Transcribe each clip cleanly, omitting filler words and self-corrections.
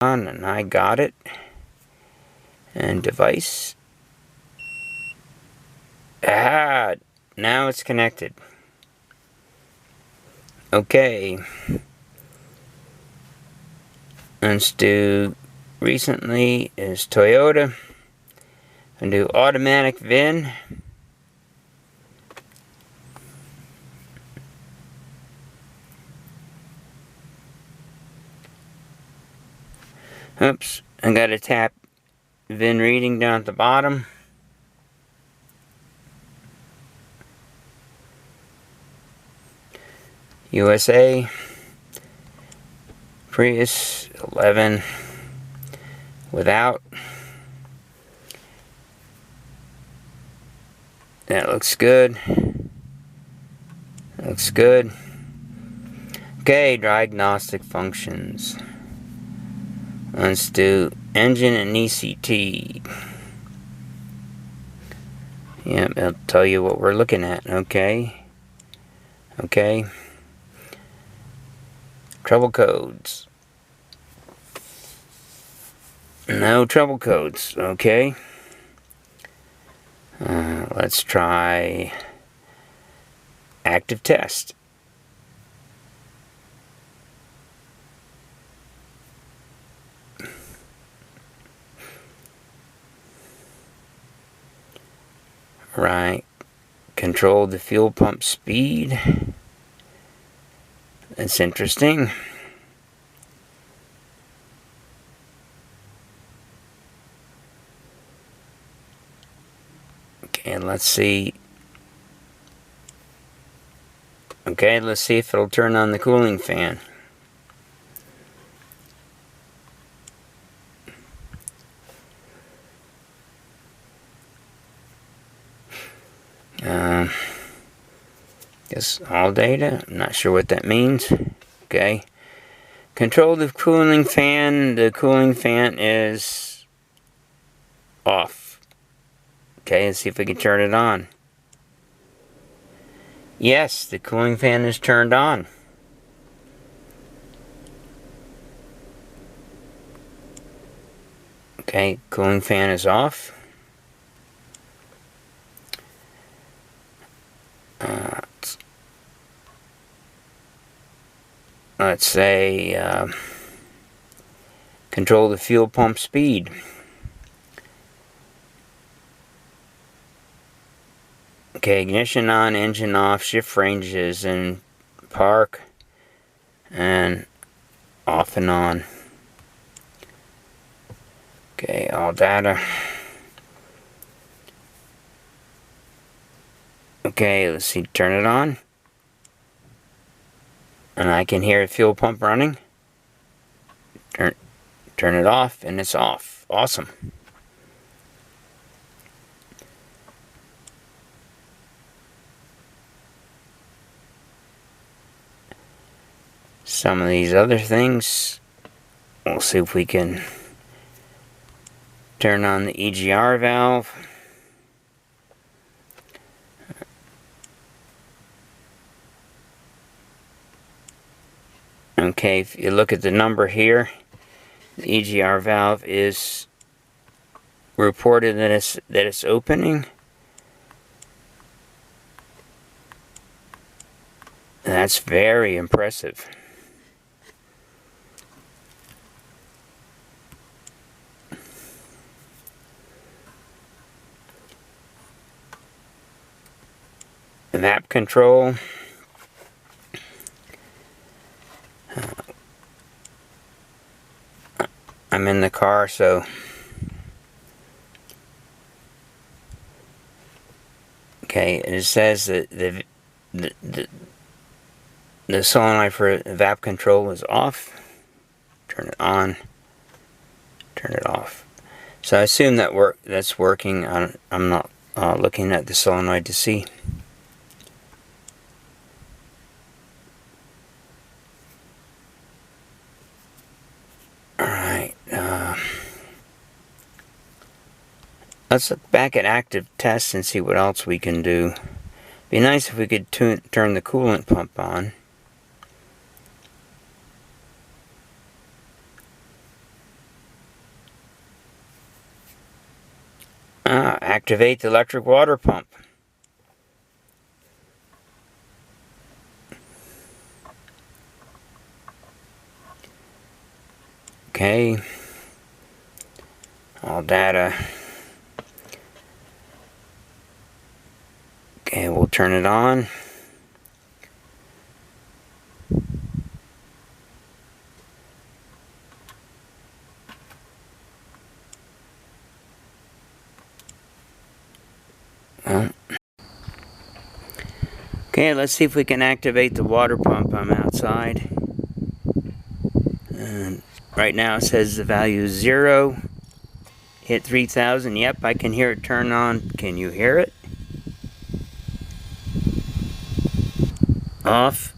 on, and I got it. And device. Ah, now it's connected. Okay. Let's do recently is Toyota. And do automatic VIN. Oops, I gotta tap VIN reading down at the bottom. USA. Prius 11 without. That looks good. Looks good. Okay, diagnostic functions. Let's do engine and ECT. Yep, it'll tell you what we're looking at. Okay. Okay. Trouble codes. No trouble codes. Okay. Let's try active test. Right. Control the fuel pump speed. That's interesting. Okay, let's see. Okay, let's see if it'll turn on the cooling fan. Guess all data. I'm not sure what that means. Okay. Control the cooling fan. The cooling fan is off. Okay, let's see if we can turn it on. Yes, the cooling fan is turned on. Okay, cooling fan is off. Let's say control the fuel pump speed. Okay, ignition on, engine off, shift ranges in park, and off and on. Okay, all data. Okay, let's see, turn it on. And I can hear the fuel pump running. Turn it off, and it's off. Awesome. Some of these other things, we'll see if we can turn on the EGR valve. Okay, if you look at the number here, the EGR valve is reported that it's opening. That's very impressive. Map control. I'm in the car, so okay. It says that the solenoid for VAP control is off. Turn it on. Turn it off. So I assume that's working. I'm not looking at the solenoid to see. Alright. Let's look back at active tests and see what else we can do. Be nice if we could turn the coolant pump on. Activate the electric water pump. Okay. All data. Okay, we'll turn it on. Okay, let's see if we can activate the water pump. I'm outside. And right now it says the value is 0. Hit 3,000. Yep, I can hear it turn on. Can you hear it? Off.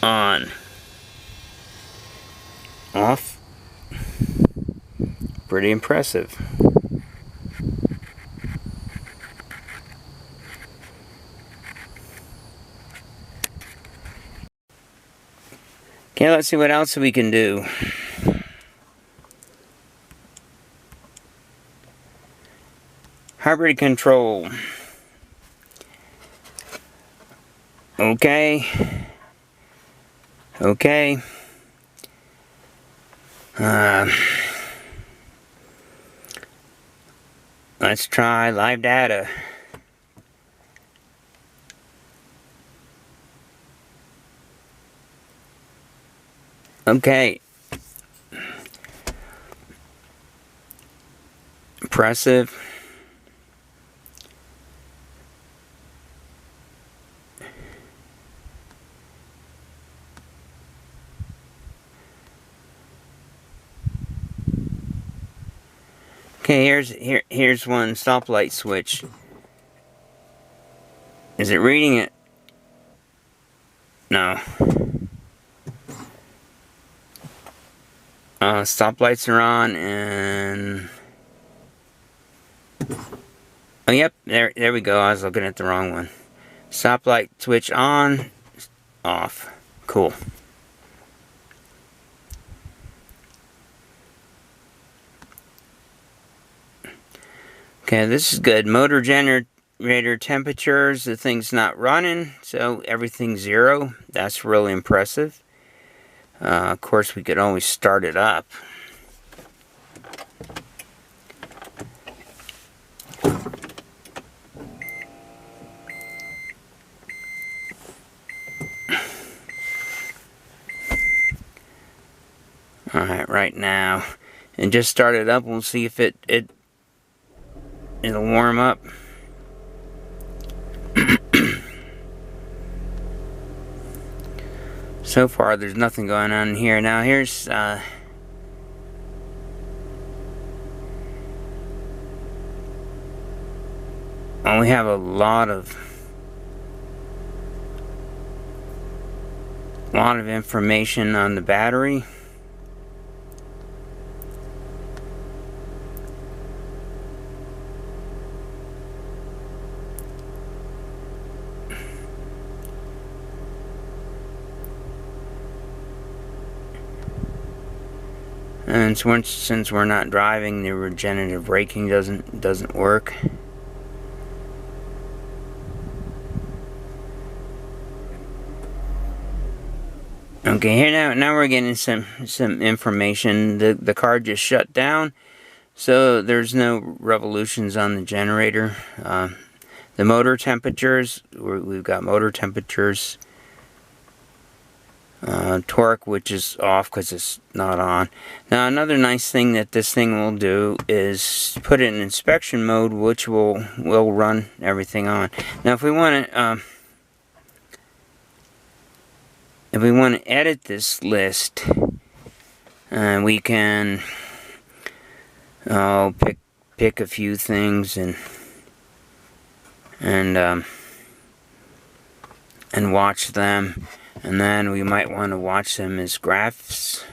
On. Off. Pretty impressive. Okay, let's see what else we can do. Hybrid control. Okay. Okay. Let's try live data. Okay. Impressive. Okay, here's one stoplight switch. Is it reading it? No. Stoplights are on, and oh, yep, there we go. I was looking at the wrong one. Stoplight switch on, off. Cool. Okay, this is good. Motor generator temperatures, the thing's not running, so everything's 0. That's really impressive. Of course, we could always start it up. Alright, right now. And just start it up. We'll see if it'll warm up. So far, there's nothing going on here. Now, here's well, we have a lot of information on the battery. And since we're not driving, the regenerative braking doesn't work. Okay, here now we're getting some information. The car just shut down, so there's no revolutions on the generator. The motor temperatures, we've got motor temperatures. Torque, which is off because it's not on. Now, another nice thing that this thing will do is put it in inspection mode, which will run everything on. Now, if we want to edit this list, we can pick a few things and watch them. And then we might want to watch them as graphs.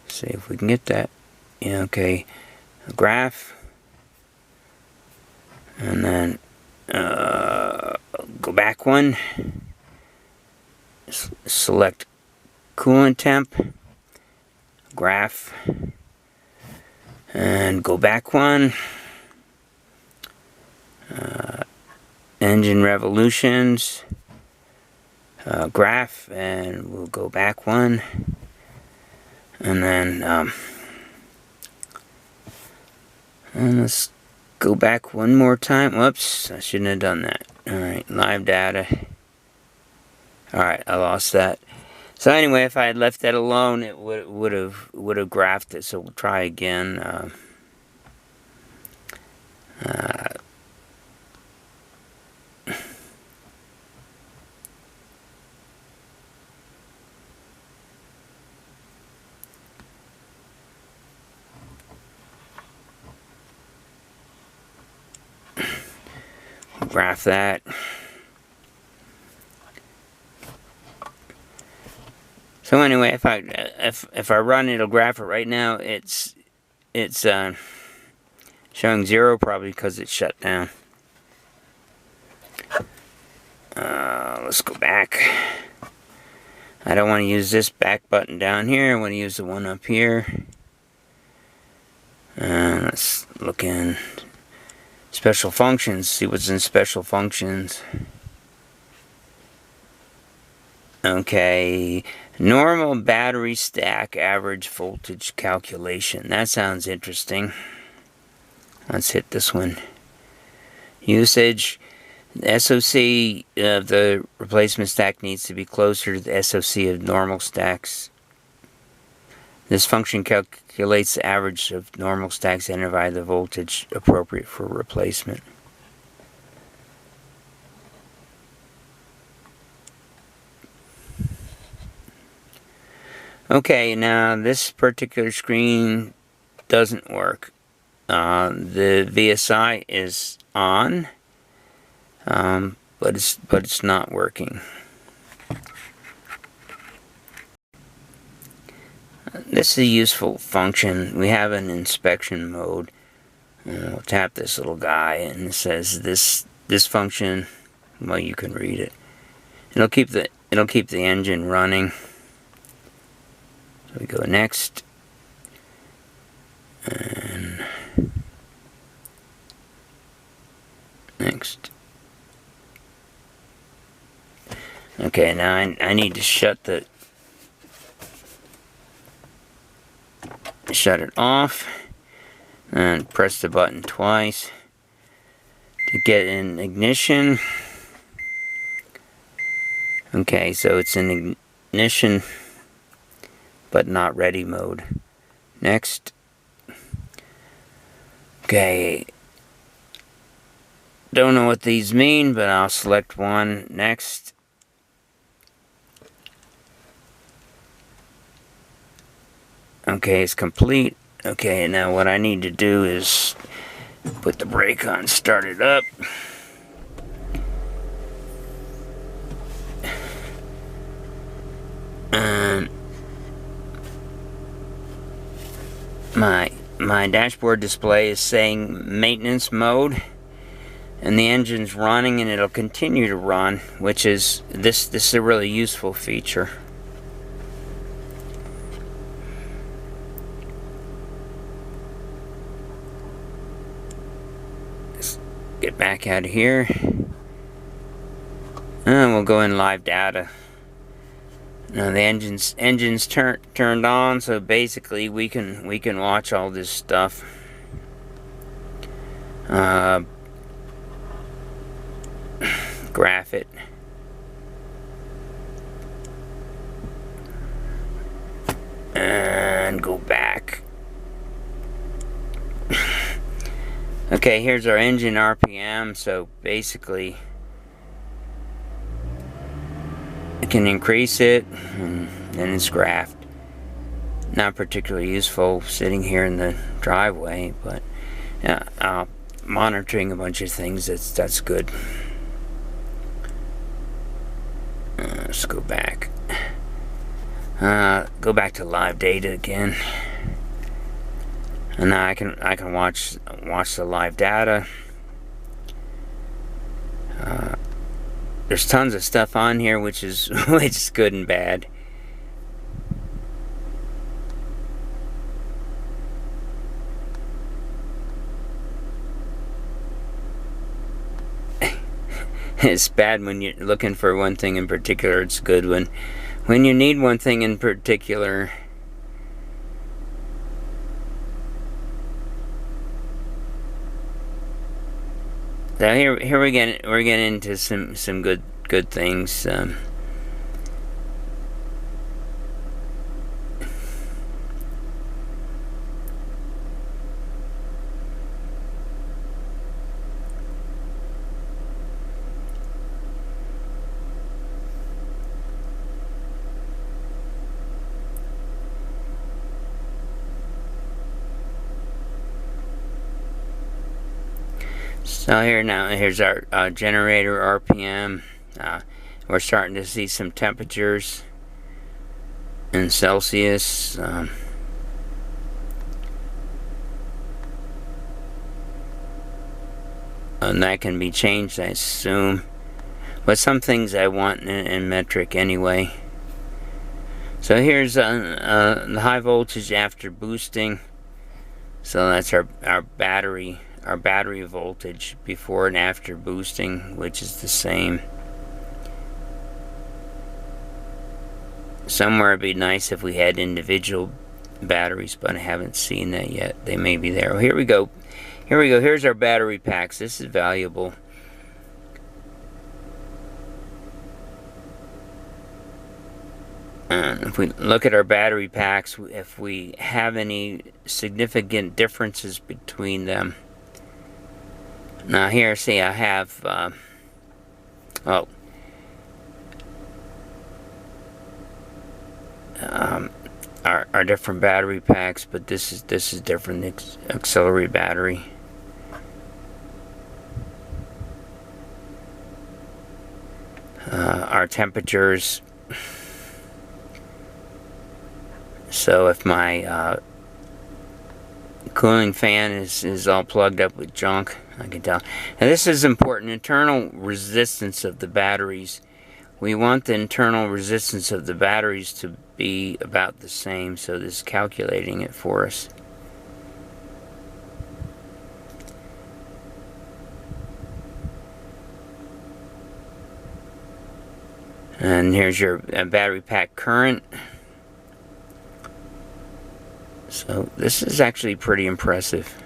See if we can get that. Yeah, okay. A graph. And then go back one. Select coolant temp. Graph. And go back one. Engine revolutions. Graph, and we'll go back one. And then and let's go back one more time. Whoops, I shouldn't have done that. Alright, live data. Alright, I lost that. So anyway, if I had left that alone, it would have graphed it. So we'll try again. Graph that. So anyway, if I run, it'll graph it. Right now, it's showing 0, probably because it's shut down. Let's go back. I don't want to use this back button down here. I want to use the one up here. Let's look in special functions, see what's in special functions. Okay, normal battery stack average voltage calculation. That sounds interesting. Let's hit this one. Usage. The SOC of the replacement stack needs to be closer to the SOC of normal stacks. This function calculates the average of normal stacks entered by the voltage appropriate for replacement. Okay, now this particular screen doesn't work. The VSI is on, but it's not working. This is a useful function. We have an inspection mode. We'll tap this little guy, and it says this function. Well, you can read it. It'll keep the engine running. So we go next, and next. Okay, now I need to shut it off, and press the button twice to get in ignition. Okay, so it's in ignition but not ready mode. Next. Okay, don't know what these mean, but I'll select one. Next. Okay, it's complete. Okay, now what I need to do is put the brake on, start it up. And my dashboard display is saying maintenance mode, and the engine's running, and it'll continue to run, which is this is a really useful feature. Let's get back out of here, and we'll go in live data. Now the engine's turned on, so basically we can watch all this stuff. Graph it. And go back. Okay, here's our engine RPM, so basically can increase it, and then it's graphed. Not particularly useful sitting here in the driveway, but monitoring a bunch of things, that's good. Let's go back. Go back to live data again, and now I can watch the live data. There's tons of stuff on here, which is good and bad. It's bad when you're looking for one thing in particular. It's good when you need one thing in particular. So here we're getting into some good things. So here's our generator RPM. We're starting to see some temperatures in Celsius. And that can be changed, I assume. But some things I want in metric anyway. So here's the high voltage after boosting. So that's our battery voltage before and after boosting, which is the same. Somewhere it'd be nice if we had individual batteries, but I haven't seen that yet. They may be there. Oh, here we go. Here's our battery packs. This is valuable. If we look at our battery packs, if we have any significant differences between them. Now here, see, I have, our different battery packs, but this is different. Auxiliary battery. Our temperatures. So if my cooling fan is all plugged up with junk, I can tell. And this is important. Internal resistance of the batteries. We want the internal resistance of the batteries to be about the same, so this is calculating it for us. And here's your battery pack current. So this is actually pretty impressive.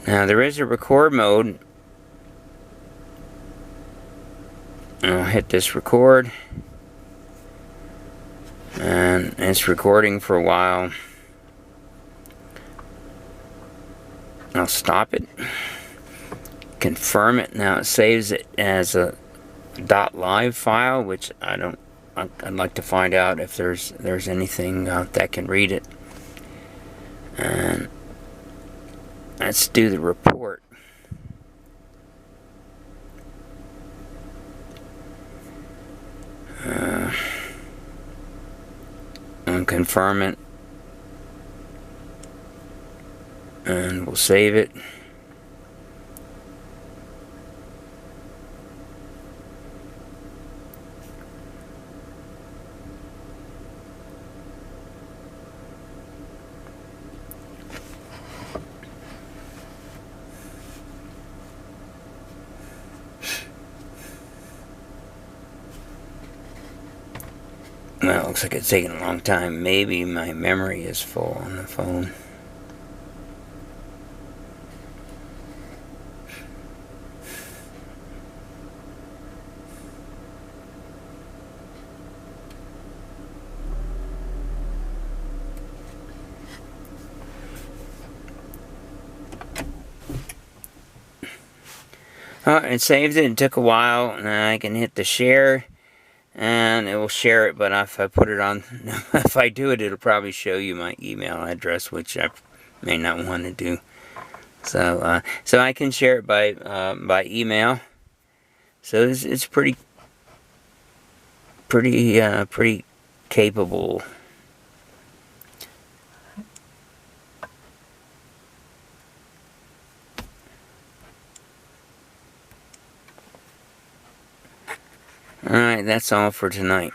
Now there is a record mode. I'll hit this record. And it's recording for a while. I'll stop it. Confirm it. Now it saves it as a .live file, which I'd like to find out if there's anything that can read it. And let's do the report. And confirm it. And we'll save it. Well, it looks like it's taking a long time. Maybe my memory is full on the phone. Oh, it saved it. It took a while. Now I can hit the share. And it will share it, but if I put it on, if I do it, it'll probably show you my email address, which I may not want to do. So, so I can share it by email. So it's pretty capable. Alright, that's all for tonight.